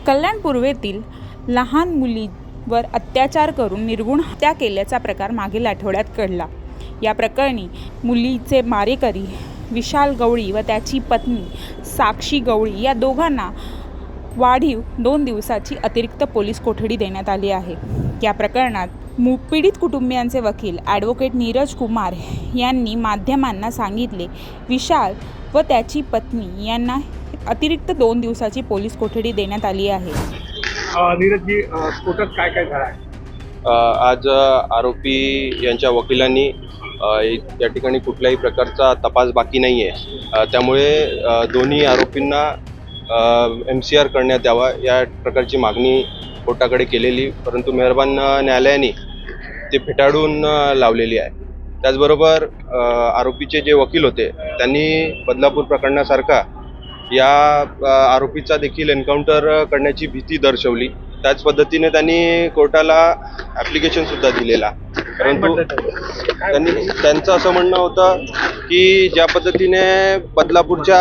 कल्याण पूर्वेतील लहान मुलीवर अत्याचार करून निर्घृण हत्या केल्याचा प्रकार मागील आठवड्यात घडला। या प्रकरणी मुलीचे मारेकरी विशाल गवळी व त्याची पत्नी साक्षी गवळी या दोघांना वाढीव 2 दिवसाची अतिरिक्त पोलीस कोठडी देण्यात आली आहे। या प्रकरणात पीडित कुटुंबियांचे वकील ॲडव्होकेट नीरज कुमार यांनी माध्यमांना सांगितले, विशाल व त्याची पत्नी यांना अतिरिक्त 2 दिवसाची पोलीस कोठडी देण्यात आली आहे। नीरजजी, स्फोटात काय काय झालं आहे? आज आरोपी यांच्या वकिलांनी या ठिकाणी कुठल्याही प्रकारचा तपास बाकी नाही आहे, त्यामुळे दोन्ही आरोपींना MCR करण्यात यावा या प्रकारची मागणी कोर्टाकडे केलेली, परंतु मेहरबान न्यायालयाने ते फेटाळून लावलेली आहे। त्याचबरोबर आरोपीचे जे वकील होते त्यांनी बदलापूर प्रकरणासारखा या आरोपीचा देखील एन्काउंटर करण्याची भीती दर्शवली। त्याच पद्धतीने त्यांनी कोर्टाला ॲप्लिकेशनसुद्धा दिलेला, परंतु त्यांचं असं म्हणणं होतं की ज्या पद्धतीने बदलापूरच्या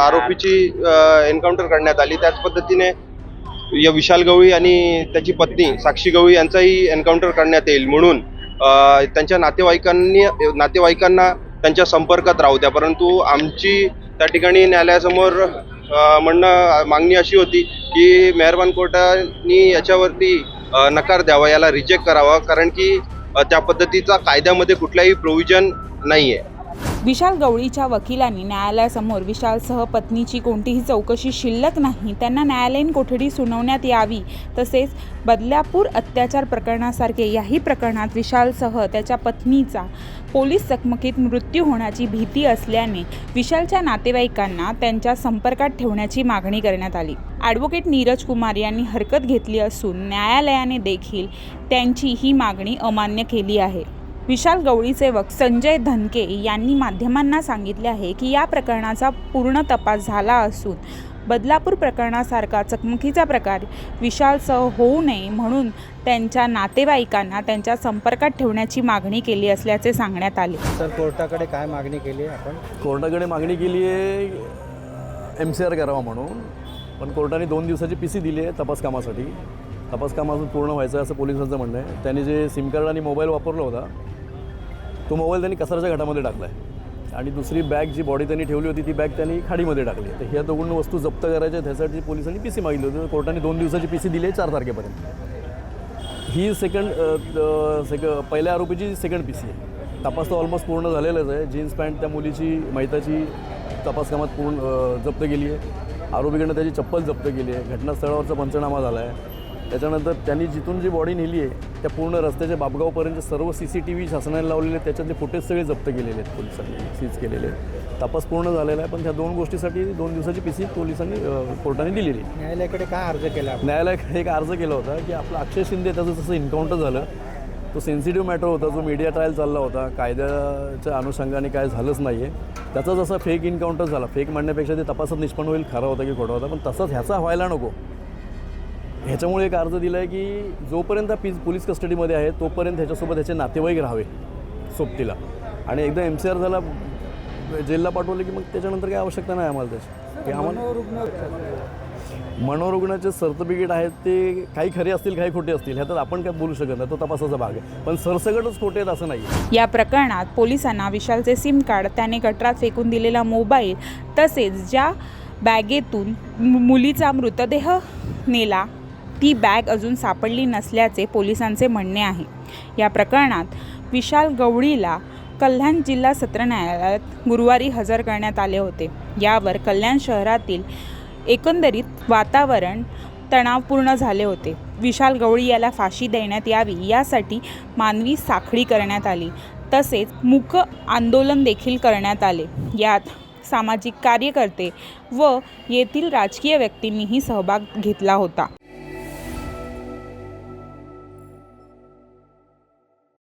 आरोपीची एन्काउंटर करण्यात आली त्याच पद्धतीने या विशाल गवळी आणि त्याची पत्नी साक्षी गवळी यांचाही एन्काउंटर करण्यात येईल, म्हणून त्यांच्या नातेवाईकांना त्यांच्या संपर्कात राहू द्या। परंतु आमची त्या ठिकाणी न्यायालयासमोर मागणी अशी होती की मेहरबान कोर्टाने याच्यावरती नकार द्यावा, याला रिजेक्ट करावा, कारण की त्या पद्धतीचा कायद्यामध्ये कुठलाही प्रोव्हिजन नाही आहे। विशाल गवळीच्या वकिलांनी न्यायालयासमोर विशालसह पत्नीची कोणतीही चौकशी शिल्लक नाही, त्यांना न्यायालयीन कोठडी सुनावण्यात यावी, तसेच बदलापूर अत्याचार प्रकरणासारखे याही प्रकरणात विशालसह त्याच्या पत्नीचा पोलीस चकमकीत मृत्यू होण्याची भीती असल्याने विशालच्या नातेवाईकांना त्यांच्या संपर्कात ठेवण्याची मागणी करण्यात आली। ॲडव्होकेट नीरज कुमार यांनी हरकत घेतली असून न्यायालयाने देखील त्यांची ही मागणी अमान्य केली आहे। विशाल गवळीचे वकील संजय धनके यांनी माध्यमांना सांगितले आहे की या प्रकरणाचा पूर्ण तपास झाला असून बदलापूर प्रकरणासारखा चकमकीचा प्रकार विशालसह होऊ नये म्हणून त्यांच्या नातेवाईकांना त्यांच्या संपर्कात ठेवण्याची मागणी केली असल्याचे सांगण्यात आले। सर, कोर्टाकडे काय मागणी केली आहे आपण? कोर्टाकडे मागणी केली आहे MCR करावा म्हणून, पण कोर्टाने 2 दिवसाची PC दिली आहे तपास कामासाठी। तपास काम अजून पूर्ण व्हायचं आहे असं पोलिसांचं म्हणणं आहे। त्यांनी जे सिम कार्ड आणि मोबाईल वापरला होता तो मोबाईल त्यांनी कचऱ्याच्या घाटामध्ये टाकला आहे आणि दुसरी बॅग जी बॉडी त्यांनी ठेवली होती ती बॅग त्यांनी खाडीमध्ये टाकली। तर ह्या दोन वस्तू जप्त करायच्या त्यासाठी पोलिसांनी PC मागितली होती। कोर्टाने 2 दिवसाची PC दिली आहे 4 तारखेपर्यंत। ही पहिल्या आरोपीची सेकंड PC आहे। तपास तर ऑलमोस्ट पूर्ण झालेलाच आहे। जीन्स पॅन्ट त्या मुलीची मैताची तपास कामात पूर्ण जप्त केली आहे। आरोपीकडनं त्याची चप्पल जप्त केली आहे। घटनास्थळावरचा पंचनामा झाला आहे। त्याच्यानंतर त्यांनी जिथून जी बॉडी नेली आहे त्या पूर्ण रस्त्याच्या बापगावपर्यंत सर्व CCTV शासनाने लावलेले आहेत, त्याच्यातले फुटेज सगळे जप्त केलेले आहेत, पोलिसांनी सीज केलेले आहेत। तपास पूर्ण झालेला आहे, पण त्या 2 गोष्टीसाठी 2 दिवसाची PC पोलिसांनी कोर्टाने दिलेली। न्यायालयाकडे काय अर्ज केला? न्यायालयाकडे एक अर्ज केला होता की आपलं अक्षय शिंदे त्याचं जसं एन्काउंटर झालं तो सेन्सिटिव्ह मॅटर होता, जो मीडिया ट्रायल चालला होता, कायद्याच्या अनुषंगाने काय झालंच नाही आहे, त्याचा जसा फेक एन्काउंटर झाला, फेक म्हणण्यापेक्षा ते तपासात निष्पन्न होईल खरा होता की खोटा होता, पण तसंच ह्याचा व्हायला नको ह्याच्यामुळे एक अर्ज दिला आहे की जोपर्यंत पोलीस कस्टडीमध्ये आहे तोपर्यंत ह्याच्यासोबत ह्याचे नातेवाईक राहावे सोबतीला, आणि एकदा MCR झाला जेलला पाठवले की मग त्याच्यानंतर काही आवश्यकता नाही आम्हाला त्याची। की आम्हाला मनोरुग्णाचे सर्टिफिकेट आहेत ते काही खरे असतील काही खोटे असतील, ह्यात आपण काय बोलू शकत नाही, तो तपासाचा भाग आहे, पण सरसकटच खोटे आहेत असं नाही। या प्रकरणात पोलिसांना विशालचे सिम कार्ड, त्याने गटारात फेकून दिलेला मोबाईल तसेच ज्या बॅगेतून मुलीचा मृतदेह नेला ती बॅग अजून सापडली नसल्याचे पोलिसांचे म्हणणे आहे। या प्रकरणात विशाल गवळीला कल्याण जिल्हा सत्र न्यायालयात गुरुवारी हजर करण्यात आले होते। यावर कल्याण शहरातील एकंदरीत वातावरण तणावपूर्ण झाले होते। विशाल गवळी याला फाशी देण्यात यावी यासाठी मानवी साखळी करण्यात आली, तसेच मूक आंदोलन देखील करण्यात आले। यात सामाजिक कार्यकर्ते व येथील राजकीय व्यक्तींनीही सहभाग घेतला होता।